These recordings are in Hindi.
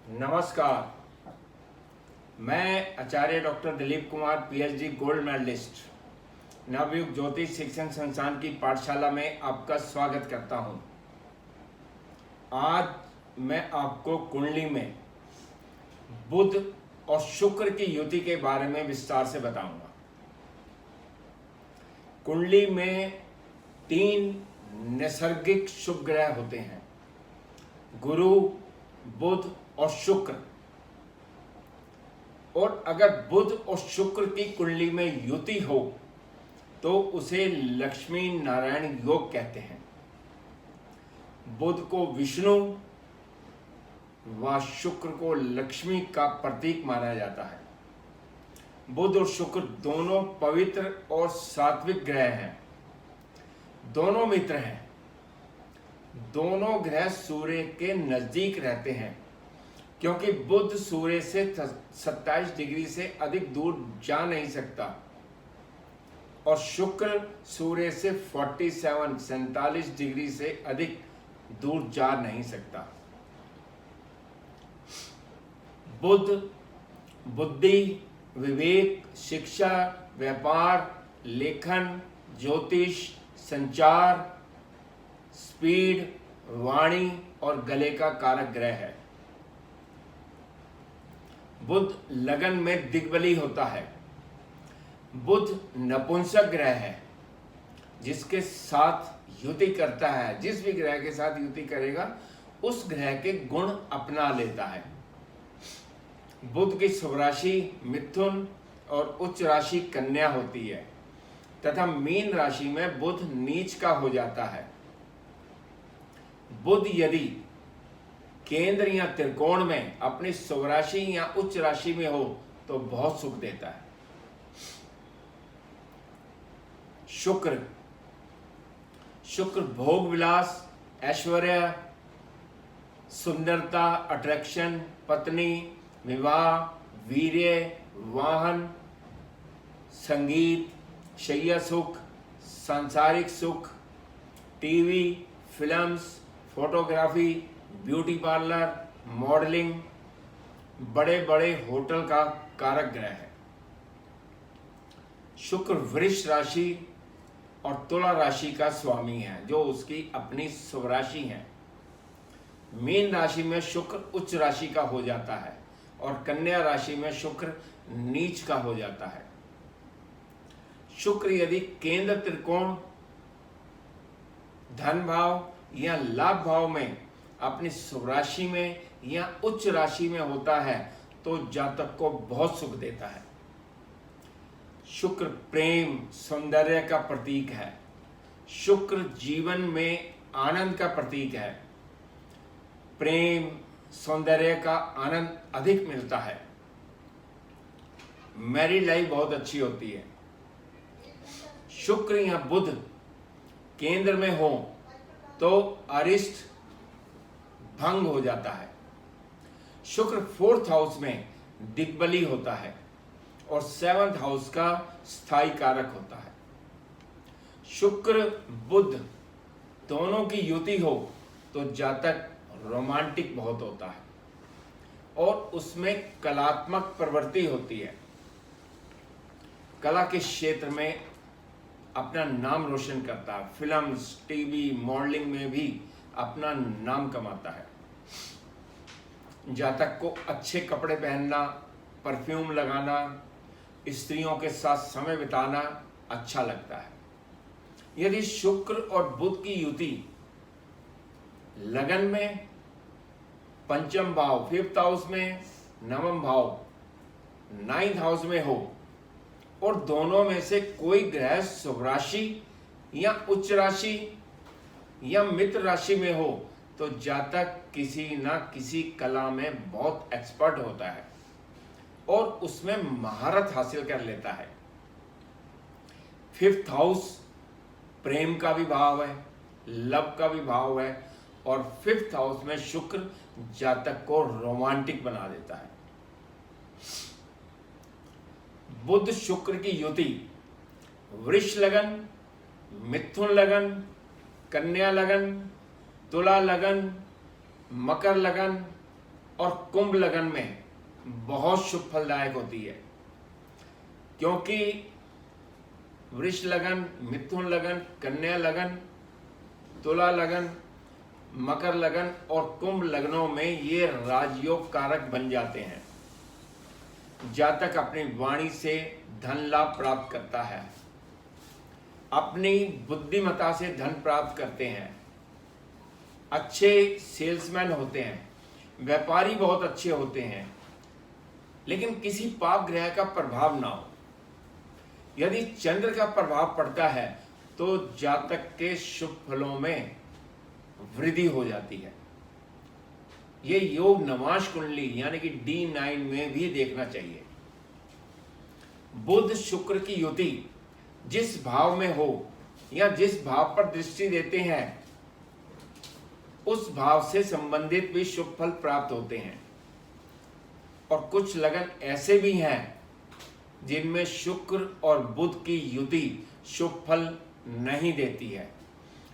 नमस्कार। मैं आचार्य doctor Dilip Kumar PhD gold medallist Navyug Jyotish Shikshan संस्थान की पाठशाला में आपका स्वागत करता हूं। आज मैं आपको कुंडली में बुध और शुक्र की युति के बारे में विस्तार से बताऊंगा। कुंडली में 3 नैसर्गिक शुभ ग्रह होते हैं, गुरु, बुध और शुक्र। और अगर बुध और शुक्र की कुंडली में युति हो तो उसे लक्ष्मी नारायण योग कहते हैं। बुध को विष्णु व शुक्र को लक्ष्मी का प्रतीक माना जाता है। बुध और शुक्र दोनों पवित्र और सात्विक ग्रह हैं, दोनों मित्र हैं। दोनों ग्रह सूर्य के नजदीक रहते हैं क्योंकि बुध सूर्य से 27 डिग्री से अधिक दूर जा नहीं सकता और शुक्र सूर्य से 47 डिग्री से अधिक दूर जा नहीं सकता। बुध बुद्धि, विवेक, शिक्षा, व्यापार, लेखन, ज्योतिष, संचार, स्पीड, वाणी और गले का कारक ग्रह है। बुध लगन में दिग्बली होता है। बुध नपुंसक ग्रह है जिसके साथ युति करता है, जिस भी ग्रह के साथ युति करेगा उस ग्रह के गुण अपना लेता है। बुध की शुभ राशि मिथुन और उच्च राशि कन्या होती है तथा मीन राशि में बुध नीच का हो जाता है। बुध यदि केंद्र या त्रिकोण में अपनी शुभ राशि या उच्च राशि में हो तो बहुत सुख देता है। शुक्र शुक्र भोग विलास, ऐश्वर्य, सुंदरता, अट्रैक्शन, पत्नी, विवाह, वीर्य, वाहन, संगीत, शैया सुख, सांसारिक सुख, TV, films, photography, beauty parlour, modelling, बड़े बड़े होटल का कारक ग्रह है। शुक्र वृष राशि और तुला राशि का स्वामी है जो उसकी अपनी शुभ राशि है। मीन राशि में शुक्र उच्च राशि का हो जाता है और कन्या राशि में शुक्र नीच का हो जाता है। शुक्र यदि केंद्र त्रिकोण, धन भाव या लाभ भाव में अपनी शुभ राशि में या उच्च राशि में होता है तो जातक को बहुत सुख देता है। शुक्र प्रेम, सौंदर्य का प्रतीक है। शुक्र जीवन में आनंद का प्रतीक है। प्रेम, सौंदर्य का आनंद अधिक मिलता है। मैरिड लाइफ बहुत अच्छी होती है। शुक्र या बुध केंद्र में हो तो अरिष्ट भंग हो जाता है। शुक्र 4th हाउस में दिग्बली होता है और 7th हाउस का स्थायी कारक होता है। शुक्र बुध दोनों की युति हो तो जातक रोमांटिक बहुत होता है और उसमें कलात्मक प्रवृत्ति होती है। कला के क्षेत्र में अपना नाम रोशन करता है। फिल्म्स, टीवी, मॉडलिंग में भी अपना नाम कमाता है। जातक को अच्छे कपड़े पहनना, परफ्यूम लगाना, स्त्रियों के साथ समय बिताना अच्छा लगता है। यदि शुक्र और बुध की युति लगन में पंचम भाव 5th हाउस में, नवम भाव 9th हाउस में हो और दोनों में से कोई ग्रह शुभ राशि या उच्च राशि या मित्र राशि में हो तो जातक किसी ना किसी कला में बहुत एक्सपर्ट होता है और उसमें महारत हासिल कर लेता है। 5th हाउस प्रेम का भी भाव है, लव का भी भाव है और 5th हाउस में शुक्र जातक को रोमांटिक बना देता है। बुध शुक्र की युति वृष लगन, मिथुन लगन, कन्या लगन, तुला लगन, मकर लगन, और कुंभ लगन में बहुत शुभ फलदायक होती है, क्योंकि वृष लगन, मिथुन लगन, कन्या लगन, तुला लगन, मकर लगन और कुंभ लगनों में ये राजयोग कारक बन जाते हैं। जातक अपनी वाणी से धन लाभ प्राप्त करता है, अपनी बुद्धिमत्ता से धन प्राप्त करते हैं, अच्छे सेल्समैन होते हैं, व्यापारी बहुत अच्छे होते हैं, लेकिन किसी पाप ग्रह का प्रभाव ना हो। यदि चंद्र का प्रभाव पड़ता है तो जातक के शुभ फलों में वृद्धि हो जाती है। ये योग नवांश कुंडली यानी कि D9 में भी देखना चाहिए। बुध शुक्र की युति जिस भाव में हो या जिस भाव पर दृष्टि देते हैं उस भाव से संबंधित भी शुभ फल प्राप्त होते हैं। और कुछ लगन ऐसे भी हैं जिनमें शुक्र और बुध की युति शुभ फल नहीं देती है,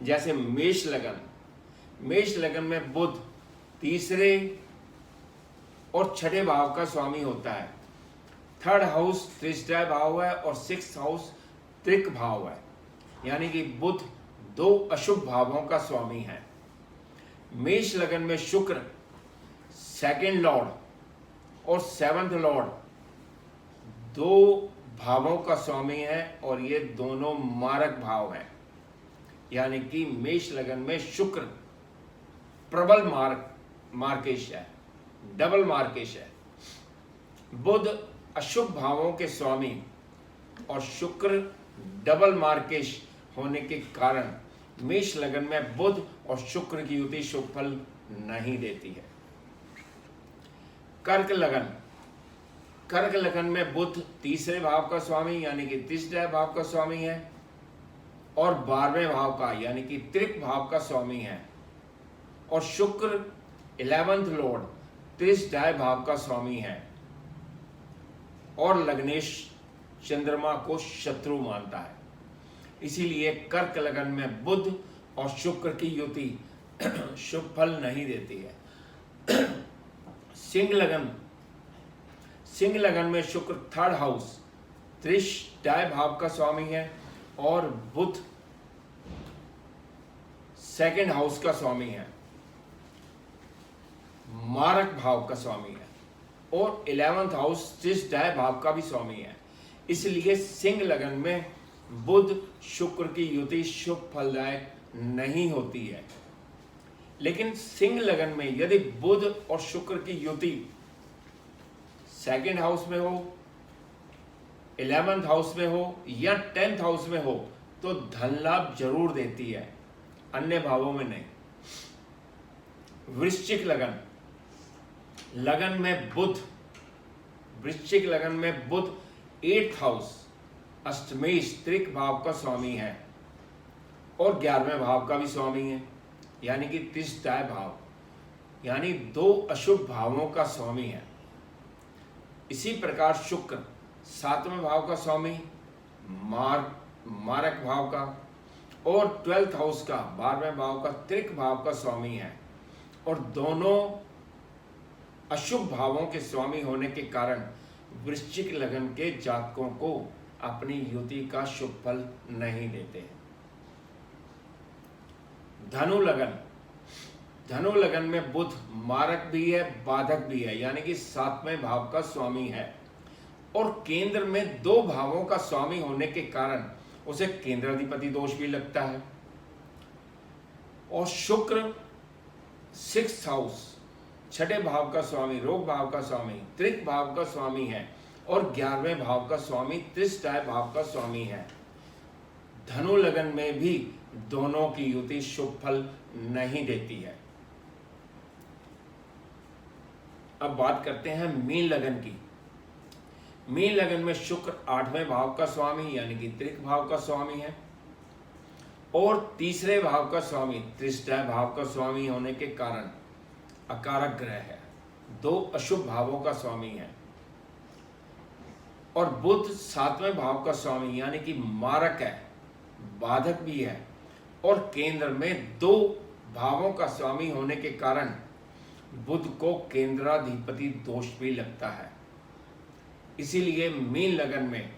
जैसे मेष लगन। मेष लगन में बुध तीसरे और छठे भाव का स्वामी होता है। थर्ड हाउस त्रिष्टाय भाव है और सिक्स्थ हाउस त्रिक भाव है, यानी कि बुध दो अशुभ भावों का स्वामी है। मेष लगन में शुक्र सेकंड लॉर्ड और सेवंथ लॉर्ड दो भावों का स्वामी है और ये दोनों मारक भाव हैं, यानी कि मेष लगन में शुक्र प्रबल मार्केश है, डबल मार्केश है। बुध अशुभ भावों के स्वामी और शुक्र डबल मार्केश होने के कारण मेष लगन में बुध और शुक्र की युति शुभ फल नहीं देती है। कर्क लगन। कर्क लगन में बुध तीसरे भाव का स्वामी यानी कि तीसरे भाव का स्वामी है और 12वें भाव का यानी कि त्रिक भाव का स्वामी है, और शुक्र 11th लॉर्ड त्रिशदाय भाव का स्वामी है और लग्नेश चंद्रमा को शत्रु मानता है। इसीलिए कर्क लगन में बुध और शुक्र की युति शुभ फल नहीं देती है। सिंह लगन। सिंह लगन में शुक्र थर्ड हाउस त्रिशदाय भाव का स्वामी है और बुध सेकंड हाउस का स्वामी है, मारक भाव का स्वामी है और 11th हाउस त्रिशदाय भाव का भी स्वामी है। इसलिए सिंह लगन में बुध शुक्र की युति शुभ फलदायक नहीं होती है। लेकिन सिंह लगन में यदि बुध और शुक्र की युति सेकंड हाउस में हो, 11th हाउस में हो या 10th हाउस में हो तो धन लाभ जरूर देती है, अन्य भावों में नहीं। वृश्चिक लगन। लगन में बुध, वृश्चिक लगन में बुध 8th हाउस अष्टमेश त्रिक भाव का स्वामी है और 11वें भाव का भी स्वामी है, यानी कि त्रिशदाय भाव, यानी दो अशुभ भावों का स्वामी है। इसी प्रकार शुक्र 7वें भाव का स्वामी, मारक भाव का, और 12th हाउस का 12वें भाव का त्रिक भाव का स्वामी है, और दोनों अशुभ भावों के स्वामी होने के कारण वृश्चिक लगन के जातकों को अपनी युति का शुभ फल नहीं देते हैं। धनु लगन। धनु लगन में बुध मारक भी है, बाधक भी है, यानी कि 7वें भाव का स्वामी है और केंद्र में दो भावों का स्वामी होने के कारण उसे केंद्राधिपति दोष भी लगता है। और शुक्र 6th हाउस छठे भाव का स्वामी, रोग भाव का स्वामी, त्रिक भाव का स्वामी है और 11वें भाव का स्वामी त्रिशदाय भाव का स्वामी है। धनु लगन में भी दोनों की युति शुभ फल नहीं देती है। अब बात करते हैं मीन लगन की। मीन लगन में शुक्र 8वें भाव का स्वामी यानी कि त्रिक भाव का स्वामी है और तीसरे भाव का स्वामी त्रिशदाय भाव का स्वामी होने के कारण अकारक ग्रह है, दो अशुभ भावों का स्वामी है। और बुध 7वें भाव का स्वामी यानी कि मारक है, बाधक भी है और केंद्र में दो भावों का स्वामी होने के कारण बुध को केंद्राधिपति दोष भी लगता है, इसीलिए मीन लगन में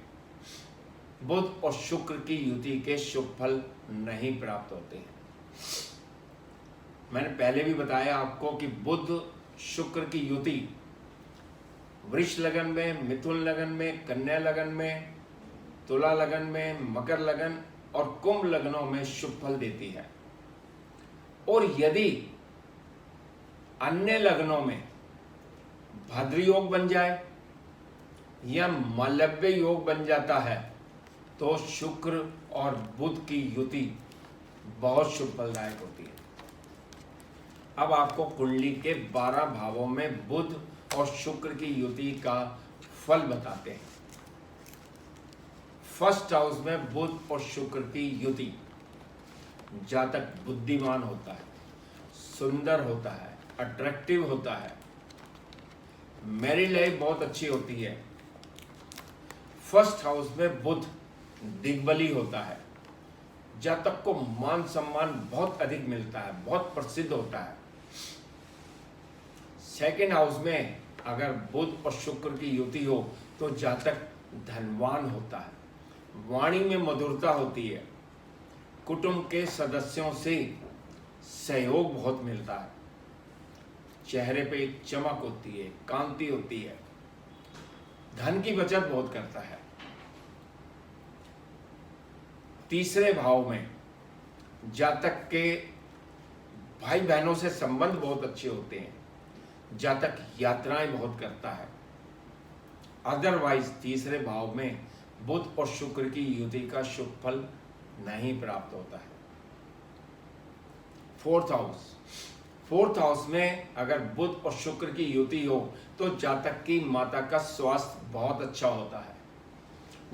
बुध और शुक्र की युति के शुभ फल नहीं प्राप्त होते हैं। मैंने पहले भी बताया आपको कि बुध शुक्र की युति वृष लगन में, मिथुन लगन में, कन्या लगन में, तुला लगन में, मकर लगन और कुंभ लगनों में शुभ फल देती है। और यदि अन्य लगनों में भद्र योग बन जाए या मालव्य योग बन जाता है तो शुक्र और बुध की युति बहुत शुभ फलदायक होती है। अब आपको कुंडली के 12 भावों में बुध और शुक्र की युति का फल बताते हैं। फर्स्ट हाउस में बुध और शुक्र की युति, जातक बुद्धिमान होता है, सुंदर होता है, अट्रैक्टिव होता है, मैरिड लाइफ बहुत अच्छी होती है। फर्स्ट हाउस में बुध दिग्बली होता है, जातक को मान सम्मान बहुत अधिक मिलता है, बहुत प्रसिद्ध होता है। सेकेंड हाउस में अगर बुध और शुक्र की युति हो तो जातक धनवान होता है, वाणी में मधुरता होती है, कुटुंब के सदस्यों से सहयोग बहुत मिलता है, चेहरे पे एक चमक होती है, कांति होती है, धन की बचत बहुत करता है। तीसरे भाव में जातक के भाई बहनों से संबंध बहुत अच्छे होते हैं, जातक यात्राएं बहुत करता है। अदरवाइज तीसरे भाव में बुध और शुक्र की युति का शुभ फल नहीं प्राप्त होता है। फोर्थ हाउस में अगर बुध और शुक्र की युति हो तो जातक की माता का स्वास्थ्य बहुत अच्छा होता है,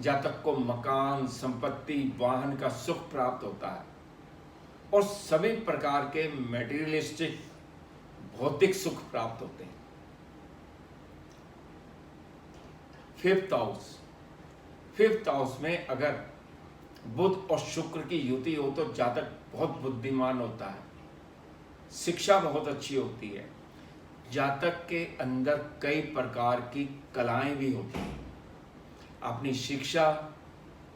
जातक को मकान, संपत्ति, वाहन का सुख प्राप्त होता है और सभी प्रकार के मैटेरियलिस्टिक भौतिक सुख प्राप्त होते हैं। फिफ्थ हाउस में अगर बुध और शुक्र की युति हो तो जातक बहुत बुद्धिमान होता है, शिक्षा बहुत अच्छी होती है, जातक के अंदर कई प्रकार की कलाएं भी होती हैं। अपनी शिक्षा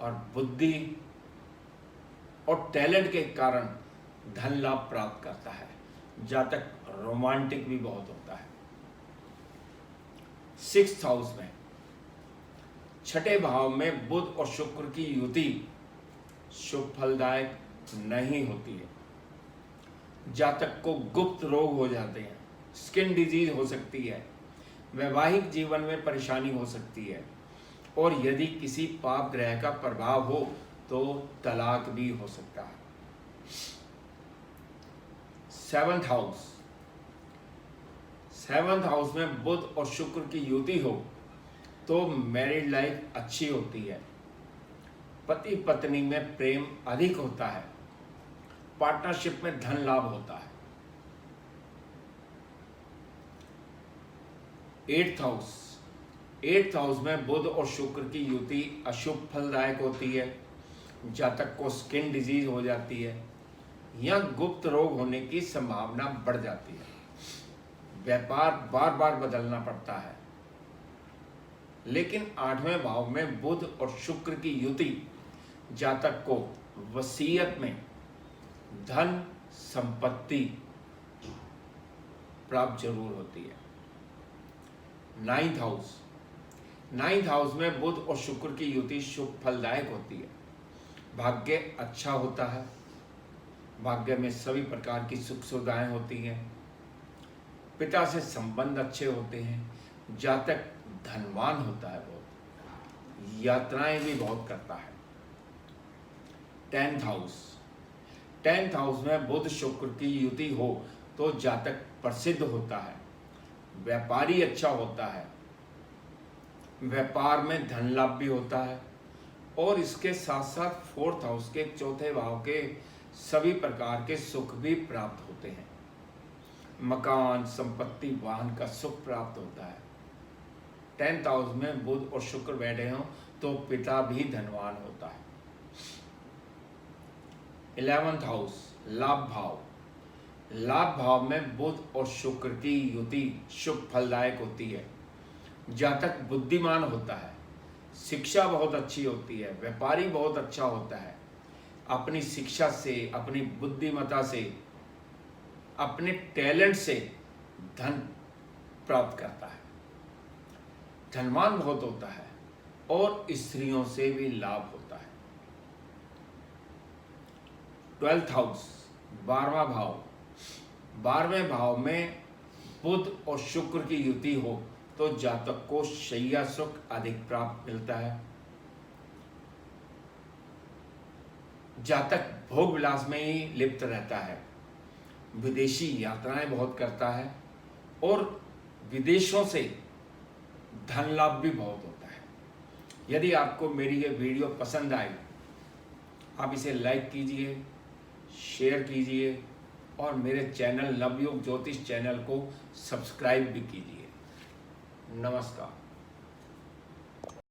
और बुद्धि और टैलेंट के कारण धन लाभ प्राप्त करता है, जातक रोमांटिक भी बहुत होता है। सिक्स्थ हाउस में छठे भाव में बुध और शुक्र की युति शुभ फलदायक नहीं होती है, जातक को गुप्त रोग हो जाते हैं, स्किन डिजीज हो सकती है, वैवाहिक जीवन में परेशानी हो सकती है और यदि किसी पाप ग्रह का प्रभाव हो तो तलाक भी हो सकता है। सेवंथ हाउस में बुध और शुक्र की युति हो तो मैरिड लाइफ अच्छी होती है, पति पत्नी में प्रेम अधिक होता है, पार्टनरशिप में धन लाभ होता है। एट्थ हाउस में बुध और शुक्र की युति अशुभ फलदायक होती है, जातक को स्किन डिजीज हो जाती है या गुप्त रोग होने की संभावना बढ़ जाती है, व्यापार बार बार बदलना पड़ता है। लेकिन 8वें भाव में बुध और शुक्र की युति जातक को वसीयत में धन संपत्ति प्राप्त जरूर होती है। नाइन्थ हाउस में बुध और शुक्र की युति शुभ फलदायक होती है, भाग्य अच्छा होता है, भाग्य में सभी प्रकार की सुख सुविधाएं होती हैं, पिता से संबंध अच्छे होते हैं, जातक धनवान होता है, बहुत यात्राएं भी बहुत करता है। 10th हाउस में बुध शुक्र की युति हो तो जातक प्रसिद्ध होता है, व्यापारी अच्छा होता है, व्यापार में धन लाभ भी होता है और इसके साथ साथ 4th हाउस के चौथे भाव के सभी प्रकार के सुख भी प्राप्त होते हैं, मकान, संपत्ति, वाहन का सुख प्राप्त होता है। 10th हाउस में बुध और शुक्र बैठे हों तो पिता भी धनवान होता है। 11th हाउस लाभ भाव, लाभ भाव में बुध और शुक्र की युति शुभ फलदायक होती है। जातक बुद्धिमान होता है, शिक्षा बहुत अच्छी होती है, व्यापारी बहुत अच्छा होता है, अपनी शिक्षा से, अपनी बुद्धिमत्ता से, अपने टैलेंट से धन प्राप्त करता है, धनवान बहुत होता है और स्त्रियों से भी लाभ होता है। 12th हाउस 12वां भाव, 12वें भाव में बुध और शुक्र की युति हो तो जातक को शैया सुख अधिक प्राप्त मिलता है। जातक भोग विलास में ही लिप्त रहता है, विदेशी यात्राएं बहुत करता है और विदेशों से धन लाभ भी बहुत होता है। यदि आपको मेरी ये वीडियो पसंद आए, आप इसे लाइक कीजिए, शेयर कीजिए और मेरे चैनल नवयुग ज्योतिष चैनल को सब्सक्राइब भी कीजिए। नमस्कार।